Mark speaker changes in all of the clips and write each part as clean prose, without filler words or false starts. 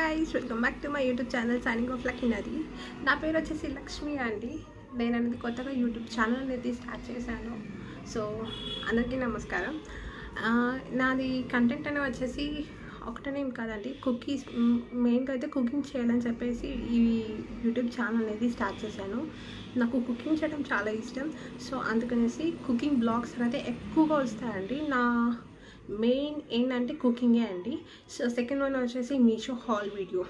Speaker 1: guys, welcome back to my YouTube channel signing off Lucky Nadi. నా పేరు వచ్చేసి లక్ష్మి అండి. నేను అనేది కొత్తగా యూట్యూబ్ ఛానల్ అనేది స్టార్ట్ చేశాను. సో అందరికీ నమస్కారం. నాది కంటెంట్ అనేది వచ్చేసి ఒకటనేం కాదండి, కుకీస్ మెయిన్గా అయితే కుకింగ్ చేయాలని చెప్పేసి ఈ యూట్యూబ్ ఛానల్ అనేది స్టార్ట్ చేశాను. నాకు కుకింగ్ చేయడం చాలా ఇష్టం. సో అందుకనేసి కుకింగ్ బ్లాగ్స్ అనేది ఎక్కువగా వస్తాయండి. నా మెయిన్ ఏంటంటే కుకింగే అండి. సో సెకండ్ వన్ వచ్చేసి మీషో హాల్ వీడియో.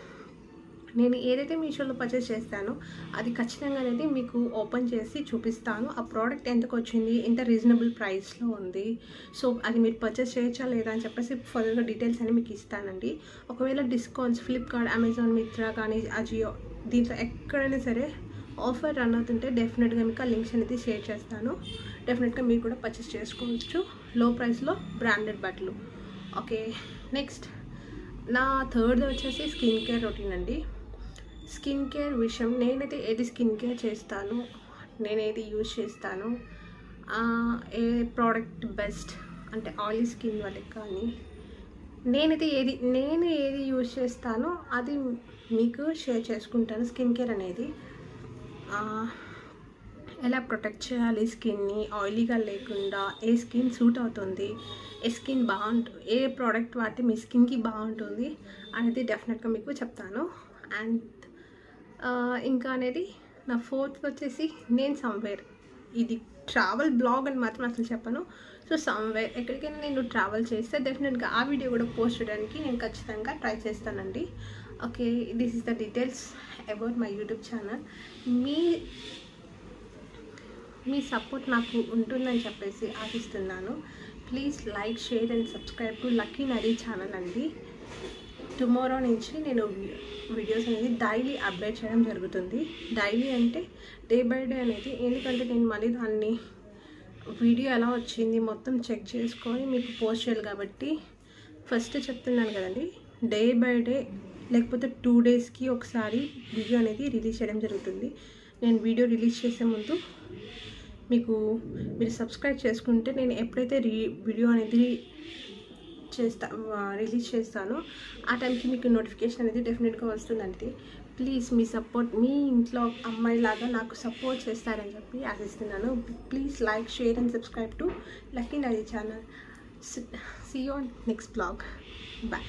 Speaker 1: నేను ఏదైతే మీషోలో పర్చేస్ చేస్తానో అది ఖచ్చితంగా అనేది మీకు ఓపెన్ చేసి చూపిస్తాను. ఆ ప్రోడక్ట్ ఎంతకు వచ్చింది, ఎంత రీజనబుల్ ప్రైస్లో ఉంది, సో అది మీరు పర్చేస్ చేయొచ్చా లేదా అని చెప్పేసి ఫర్దర్గా డీటెయిల్స్ అని మీకు ఇస్తానండి. ఒకవేళ డిస్కౌంట్స్ ఫ్లిప్కార్ట్, అమెజాన్, మిత్రా కానీ అజియో దీంట్లో ఎక్కడైనా సరే ఆఫర్ రన్ అవుతుంటే డెఫినెట్గా మీకు ఆ లింక్స్ అనేది షేర్ చేస్తాను. డెఫినెట్గా మీరు కూడా పర్చేస్ చేసుకోవచ్చు లో ప్రైస్లో బ్రాండెడ్ బట్టలు. ఓకే, నెక్స్ట్ నా థర్డ్ వచ్చేసి స్కిన్ కేర్ రొటీన్ అండి. స్కిన్ కేర్ విషయం, నేనైతే ఏది స్కిన్ కేర్ చేస్తాను, నేను ఏది యూజ్ చేస్తాను, ఏ ప్రోడక్ట్ బెస్ట్ అంటే ఆయిలీ స్కిన్ వాళ్ళకి కానీ నేను ఏది యూజ్ చేస్తానో అది మీకు షేర్ చేసుకుంటాను. స్కిన్ కేర్ అనేది ఎలా ప్రొటెక్ట్ చేయాలి స్కిన్ని ఆయిలీగా లేకుండా, ఏ స్కిన్ సూట్ అవుతుంది, ఏ స్కిన్ బాగుంటుంది, ఏ ప్రోడక్ట్ వాడితే మీ స్కిన్కి బాగుంటుంది అనేది డెఫినెట్గా మీకు చెప్తాను. అండ్ ఇంకా అనేది నా ఫోర్త్ వచ్చేసి నేను సమ్వేర్, ఇది ట్రావెల్ బ్లాగ్ అని మాత్రం అసలు చెప్పను. సో సమ్వేర్ ఎక్కడికైనా నేను ట్రావెల్ చేస్తే డెఫినెట్గా ఆ వీడియో కూడా పోస్ట్ చేయడానికి నేను ఖచ్చితంగా ట్రై చేస్తానండి. Okay, this is the details about my YouTube channel. Me support నాకు ఉంటుందని చెప్పేసి ఆశిస్తున్నాను. Please like, share and subscribe to Lucky Nadi channel అండి. టుమారో నుంచి నేను వీడియోస్ అనేది డైలీ అప్డేట్ చేయడం జరుగుతుంది. డైలీ అంటే డే బై డే అనేది, ఎందుకంటే నేను మళ్ళీ దాన్ని వీడియో ఎలా వచ్చింది మొత్తం చెక్ చేసుకొని మీకు పోస్ట్ చేయాలి కాబట్టి ఫస్ట్ చెప్తున్నాను కదండి, డే బై డే లేకపోతే 2 డేస్కి ఒకసారి వీడియో అనేది రిలీజ్ చేయడం జరుగుతుంది. నేను వీడియో రిలీజ్ చేసే ముందు మీరు సబ్స్క్రైబ్ చేసుకుంటే నేను ఎప్పుడైతే వీడియో అనేది రిలీజ్ చేస్తానో ఆ టైంకి మీకు నోటిఫికేషన్ అనేది డెఫినెట్గా వస్తుందండి. ప్లీజ్ మీ సపోర్ట్, మీ ఇంట్లో అమ్మాయిలాగా నాకు సపోర్ట్ చేస్తారని చెప్పి ఆశిస్తున్నాను. Please like, share and subscribe to Lucky Nadi channel. See you on next blog. Bye.